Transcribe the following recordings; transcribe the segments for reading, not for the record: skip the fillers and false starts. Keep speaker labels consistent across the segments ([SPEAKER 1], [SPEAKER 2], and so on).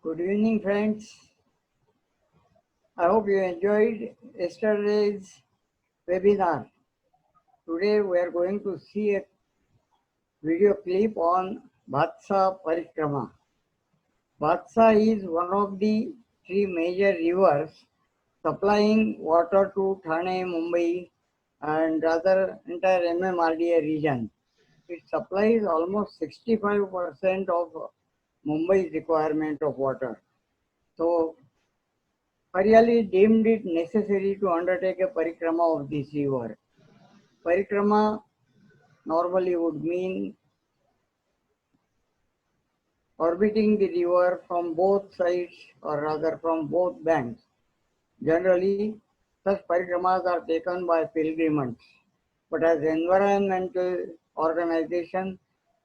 [SPEAKER 1] Good evening, friends. I hope you enjoyed yesterday's webinar. Today we are going to see a video clip on Bhatsa Parikrama. Bhatsa is one of the three major rivers supplying water to Thane, Mumbai, and other entire MMRDA region. It supplies almost 65% of Mumbai's requirement of water. So Hariyali deemed it necessary to undertake a parikrama of this river. Parikrama normally would mean orbiting the river from both sides or rather from both banks. Generally, such parikramas are taken by pilgrims, but as environmental organization,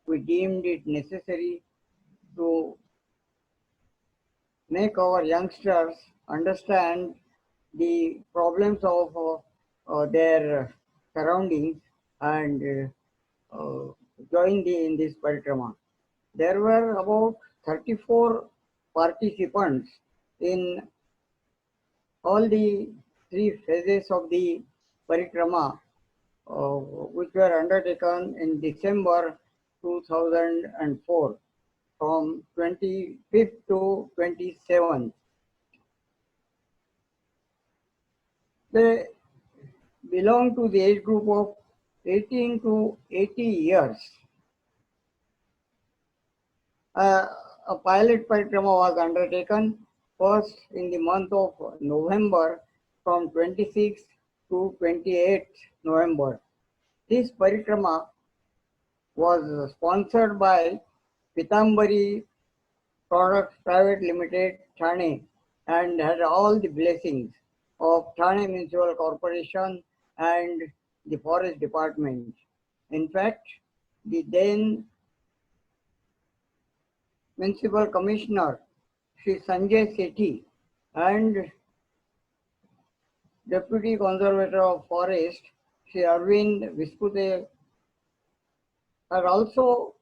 [SPEAKER 1] we deemed it necessary to make our youngsters understand the problems of their surroundings and join in this parikrama. There were about 34 participants in all the three phases of the parikrama, which were undertaken in December 2004 from 25th to 27th. They belong to the age group of 18 to 80 years. A pilot parikrama was undertaken first in the month of November from 26th to 28th November. This parikrama was sponsored by Pitambari Products Private Limited, Thane, and had all the blessings of Thane Municipal Corporation and the Forest Department. In fact, the then Municipal Commissioner Shri Sanjay Sethi and Deputy Conservator of Forest Shri Arvind Vispute had also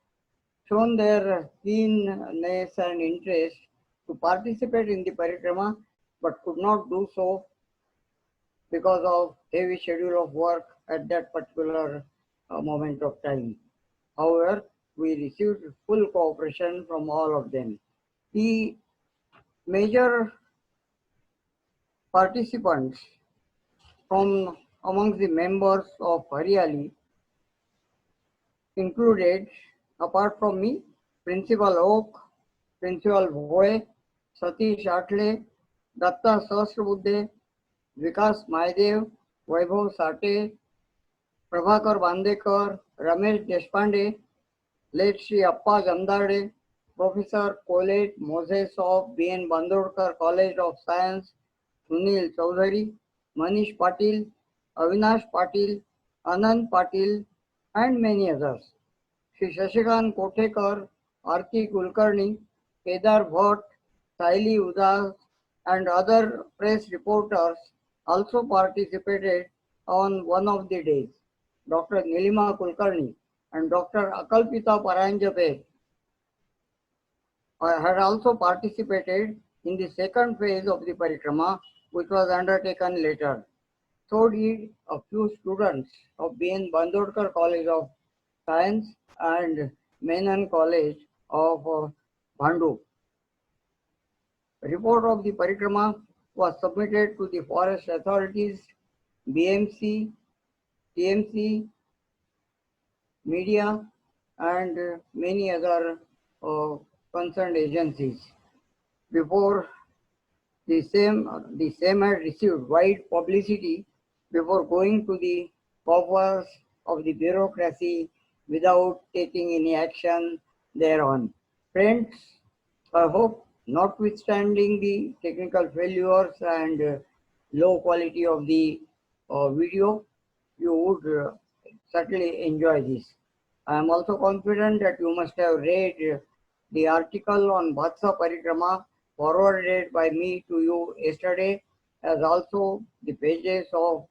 [SPEAKER 1] shown their keenness and interest to participate in the parikrama but could not do so because of heavy schedule of work at that particular moment of time. However, we received full cooperation from all of them. The major participants from amongst the members of Hariyali included, apart from me, Principal Oak, Principal Bhoe, Satish Atle, Datta Sahasrabuddhe, Vikas Maidev, Vaibhav Sathe, Prabhakar Bandekar, Ramesh Deshpande, late Shri Appa Jamdade, Professor Colette Moses of B.N. Bandodkar College of Science, Sunil Chaudhary, Manish Patil, Avinash Patil, Anand Patil, and many others. Shri Shashikant Kothekar, Arti Kulkarni, Kedar Bhatt, Saili Udas, and other press reporters also participated on one of the days. Dr. Nilima Kulkarni and Dr. Akalpita Paranjape had also participated in the second phase of the parikrama, which was undertaken later. So did a few students of B.N. Bandodkar College of Science and Menon College of Bhandup. Report of the parikrama was submitted to the forest authorities, BMC, TMC, media, and many other concerned agencies. Before the same had received wide publicity before going to the coffers of the bureaucracy without taking any action thereon. Friends, I hope notwithstanding the technical failures and low quality of the video, you would certainly enjoy this. I am also confident that you must have read the article on Bhatsa Parikrama forwarded by me to you yesterday, as also the pages of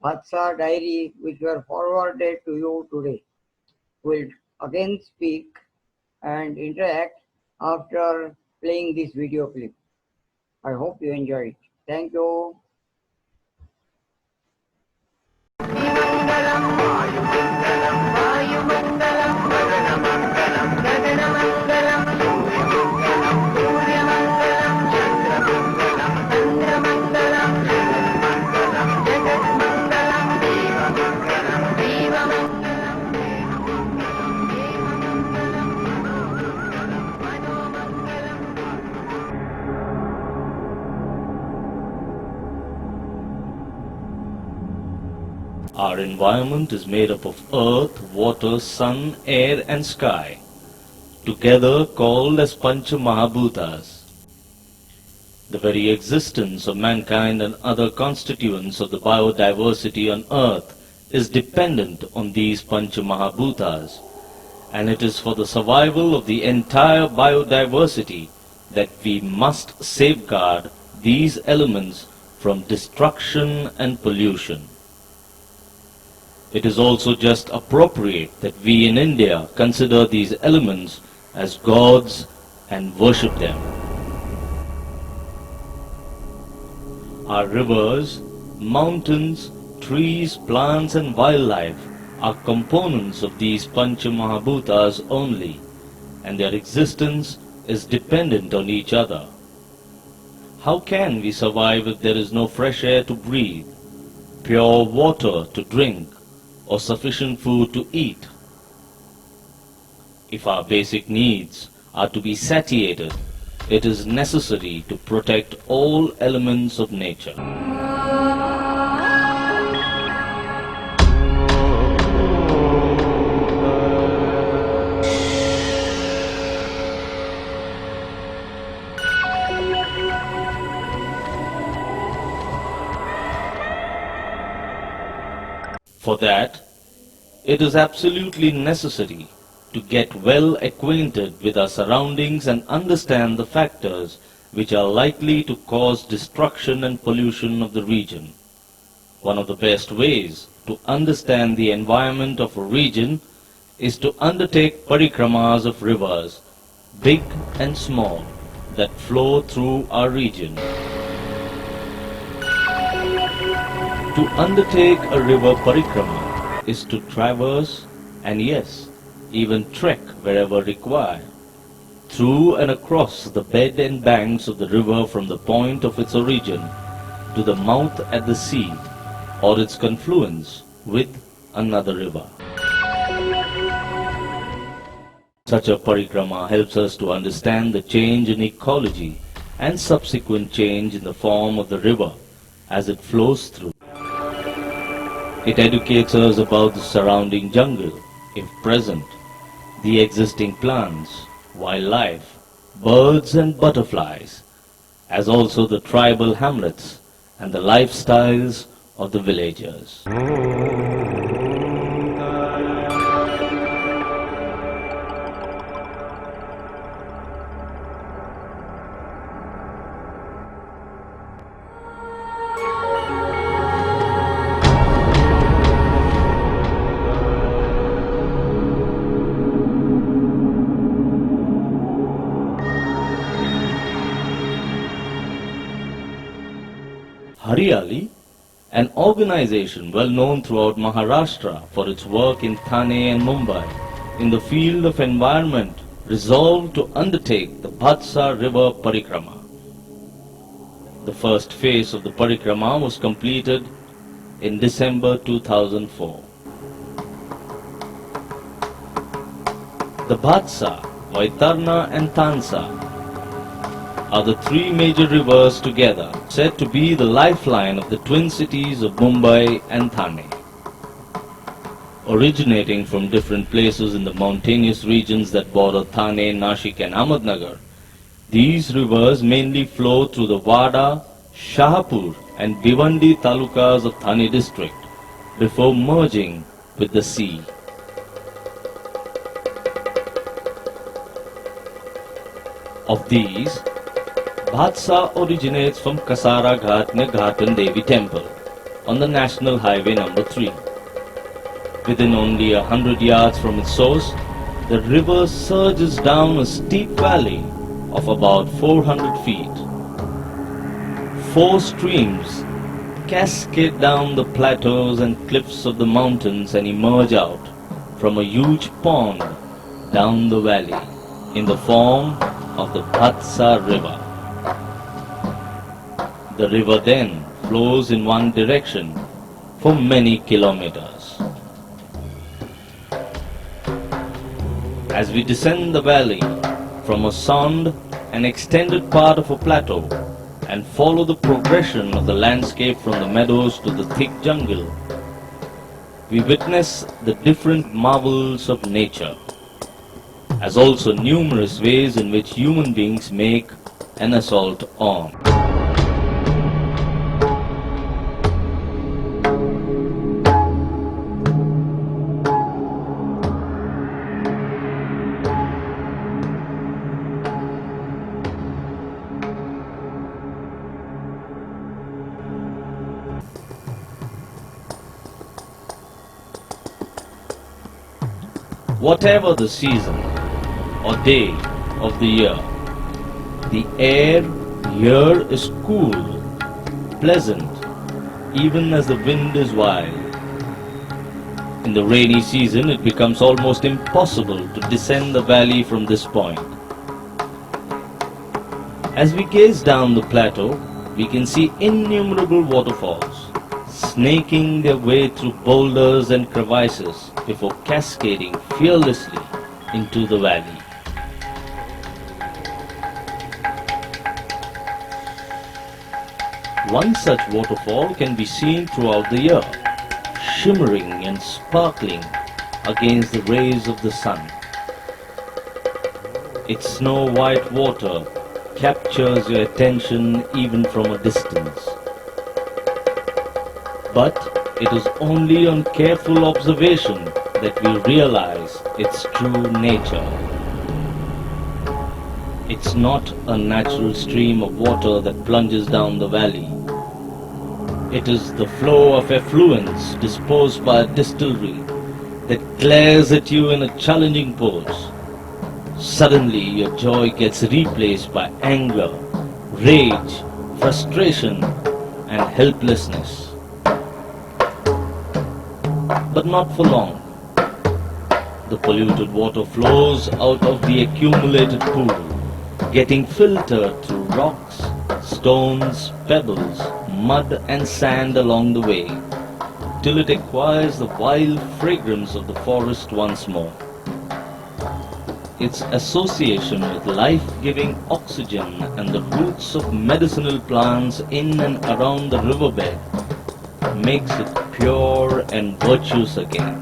[SPEAKER 1] Bhatsa diary which were forwarded to you today. We'll again speak and interact after playing this video clip. I hope you enjoy it. Thank you.
[SPEAKER 2] Our environment is made up of earth, water, sun, air and sky, together called as Pancha Mahabhutas. The very existence of mankind and other constituents of the biodiversity on earth is dependent on these Pancha Mahabhutas, and it is for the survival of the entire biodiversity that we must safeguard these elements from destruction and pollution. It is also just appropriate that we in India consider these elements as gods and worship them. Our rivers, mountains, trees, plants and wildlife are components of these Pancha Mahabhutas only, and their existence is dependent on each other. How can we survive if there is no fresh air to breathe, pure water to drink, or sufficient food to eat? If our basic needs are to be satiated, it is necessary to protect all elements of nature. For that, it is absolutely necessary to get well acquainted with our surroundings and understand the factors which are likely to cause destruction and pollution of the region. One of the best ways to understand the environment of a region is to undertake parikramas of rivers, big and small, that flow through our region. To undertake a river parikrama is to traverse and yes, even trek wherever required, through and across the bed and banks of the river from the point of its origin to the mouth at the sea or its confluence with another river. Such a parikrama helps us to understand the change in ecology and subsequent change in the form of the river as it flows through. It educates us about the surrounding jungle, if present, the existing plants, wildlife, birds and butterflies, as also the tribal hamlets and the lifestyles of the villagers. Hariyali, an organization well known throughout Maharashtra for its work in Thane and Mumbai in the field of environment, resolved to undertake the Bhatsa River Parikrama. The first phase of the Parikrama was completed in December 2004. The Bhatsa, Vaitarna and Tansa are the three major rivers together, said to be the lifeline of the twin cities of Mumbai and Thane. Originating from different places in the mountainous regions that border Thane, Nashik and Ahmednagar, these rivers mainly flow through the Wada, Shahapur and Bhivandi talukas of Thane district before merging with the sea. Of these, Bhatsa originates from Kasara Ghat near Khartan Devi temple on the National Highway number 3. Within only 100 yards from its source, the river surges down a steep valley of about 400 feet. 4 streams cascade down the plateaus and cliffs of the mountains and emerge out from a huge pond down the valley in the form of the Bhatsa River. The river then flows in one direction for many kilometers. As we descend the valley from a sound and extended part of a plateau and follow the progression of the landscape from the meadows to the thick jungle, we witness the different marvels of nature, as also numerous ways in which human beings make an assault on. Whatever the season or day of the year, the air here is cool, pleasant, even as the wind is wild. In the rainy season, it becomes almost impossible to descend the valley from this point. As we gaze down the plateau, we can see innumerable waterfalls, snaking their way through boulders and crevices before cascading fearlessly into the valley. One such waterfall can be seen throughout the year, shimmering and sparkling against the rays of the sun. Its snow-white water captures your attention even from a distance. But it is only on careful observation that we realize its true nature. It's not a natural stream of water that plunges down the valley. It is the flow of effluents disposed by a distillery that glares at you in a challenging pose. Suddenly your joy gets replaced by anger, rage, frustration, and helplessness. But not for long. The polluted water flows out of the accumulated pool, getting filtered through rocks, stones, pebbles, mud and sand along the way, till it acquires the wild fragrance of the forest once more. Its association with life-giving oxygen and the roots of medicinal plants in and around the riverbed makes it pure and virtuous again.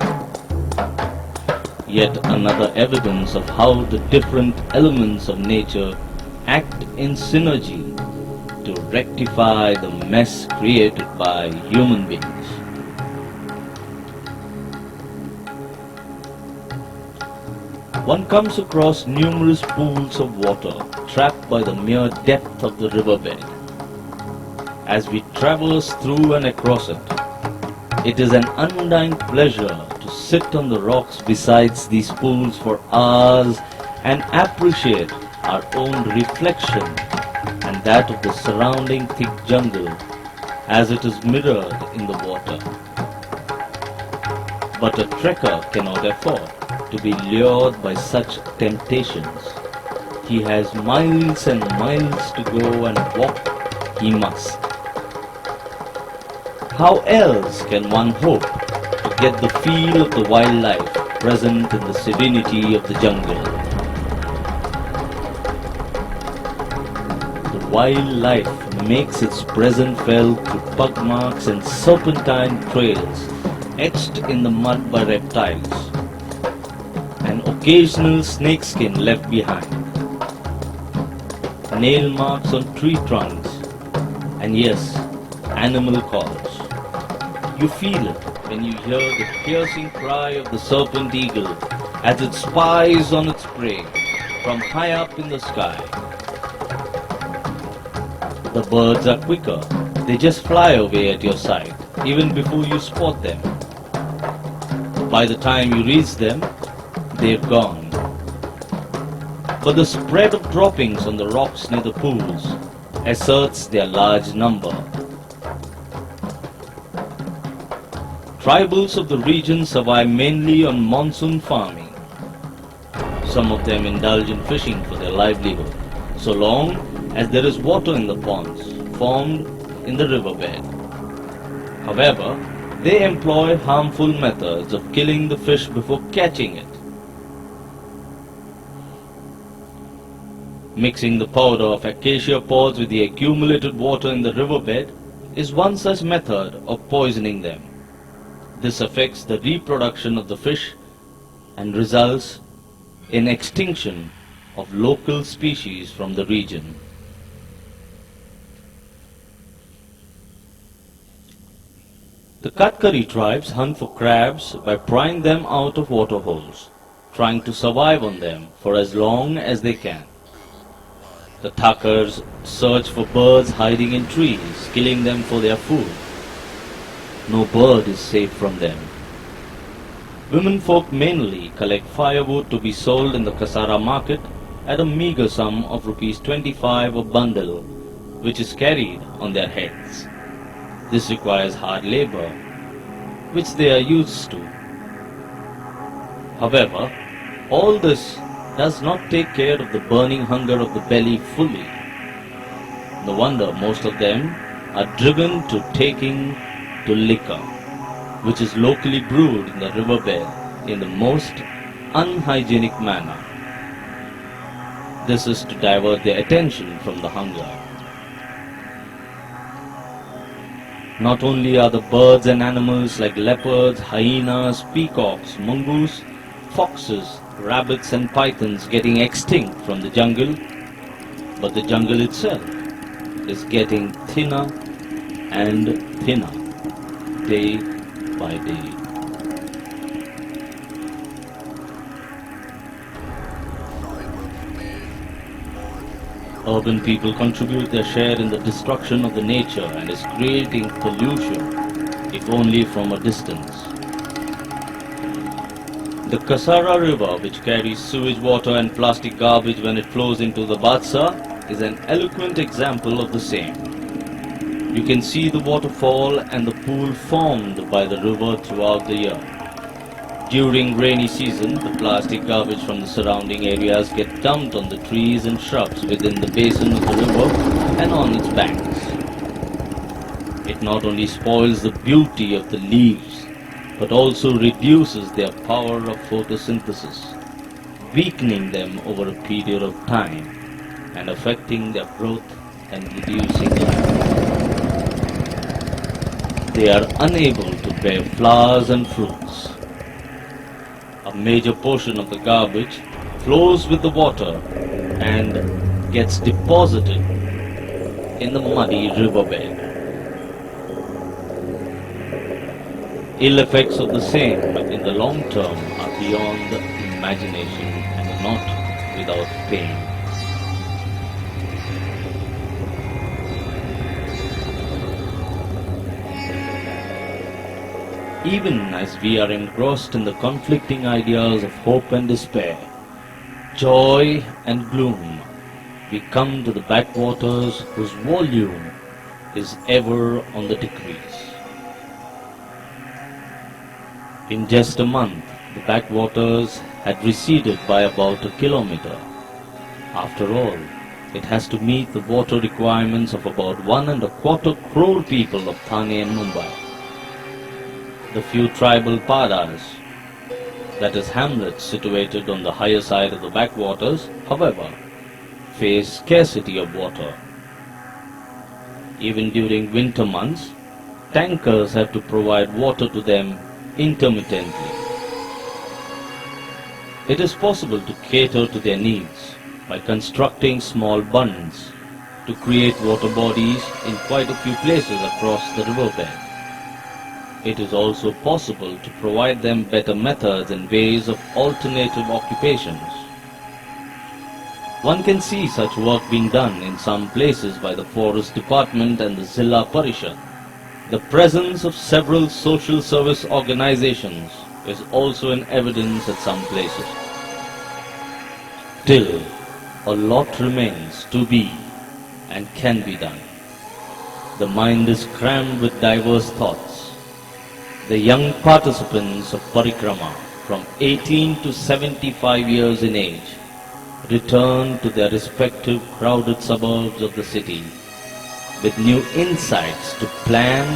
[SPEAKER 2] Yet another evidence of how the different elements of nature act in synergy to rectify the mess created by human beings. One comes across numerous pools of water trapped by the mere depth of the riverbed. As we traverse through and across it, it is an undying pleasure to sit on the rocks beside these pools for hours and appreciate our own reflection and that of the surrounding thick jungle as it is mirrored in the water. But a trekker cannot afford to be lured by such temptations. He has miles and miles to go, and walk he must. How else can one hope to get the feel of the wildlife present in the serenity of the jungle? The wildlife makes its presence felt through pug marks and serpentine trails etched in the mud by reptiles, and occasional snakeskin left behind, nail marks on tree trunks, and yes, animal calls. You feel it when you hear the piercing cry of the serpent eagle as it spies on its prey from high up in the sky. The birds are quicker. They just fly away at your sight even before you spot them. By the time you reach them, they're gone. but the spread of droppings on the rocks near the pools asserts their large number. Tribals of the region survive mainly on monsoon farming. Some of them indulge in fishing for their livelihood, so long as there is water in the ponds formed in the riverbed. However, they employ harmful methods of killing the fish before catching it. Mixing the powder of acacia pods with the accumulated water in the riverbed is one such method of poisoning them. This affects the reproduction of the fish and results in extinction of local species from the region. The Katkari tribes hunt for crabs by prying them out of waterholes, trying to survive on them for as long as they can. The Thakars search for birds hiding in trees, killing them for their food. No bird is safe from them. Women folk mainly collect firewood to be sold in the Kasara market at a meager sum of rupees 25 a bundle, which is carried on their heads. This requires hard labor, which they are used to. However, all this does not take care of the burning hunger of the belly fully. No wonder most of them are driven to taking to liquor, which is locally brewed in the riverbed in the most unhygienic manner. This is to divert their attention from the hunger. Not only are the birds and animals like leopards, hyenas, peacocks, mongoose, foxes, rabbits and pythons getting extinct from the jungle, but the jungle itself is getting thinner and thinner day by day. Urban people contribute their share in the destruction of the nature and is creating pollution, if only from a distance. The Kasara River, which carries sewage water and plastic garbage when it flows into the Bhatsa, is an eloquent example of the same. You can see the waterfall and the pool formed by the river throughout the year. During rainy season, the plastic garbage from the surrounding areas get dumped on the trees and shrubs within the basin of the river and on its banks. It not only spoils the beauty of the leaves, but also reduces their power of photosynthesis, weakening them over a period of time and affecting their growth and reducing life. They are unable to bear flowers and fruits. A major portion of the garbage flows with the water and gets deposited in the muddy riverbed. Ill effects of the same in the long term are beyond imagination and not without pain. Even as we are engrossed in the conflicting ideas of hope and despair, joy and gloom, we come to the backwaters whose volume is ever on the decrease. In just a month, the backwaters had receded by about a kilometer. After all, it has to meet the water requirements of about 1.25 crore people of Thane and Mumbai. The few tribal padas, that is hamlets situated on the higher side of the backwaters, however, face scarcity of water. Even during winter months, tankers have to provide water to them intermittently. It is possible to cater to their needs by constructing small bunds to create water bodies in quite a few places across the riverbed. It is also possible to provide them better methods and ways of alternative occupations. One can see such work being done in some places by the Forest Department and the Zilla Parishad. The presence of several social service organizations is also in evidence at some places. Still, A lot remains to be and can be done. The mind is crammed with diverse thoughts. The young participants of Parikrama from 18 to 75 years in age return to their respective crowded suburbs of the city with new insights to plan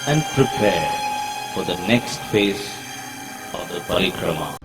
[SPEAKER 2] and prepare for the next phase of the Parikrama.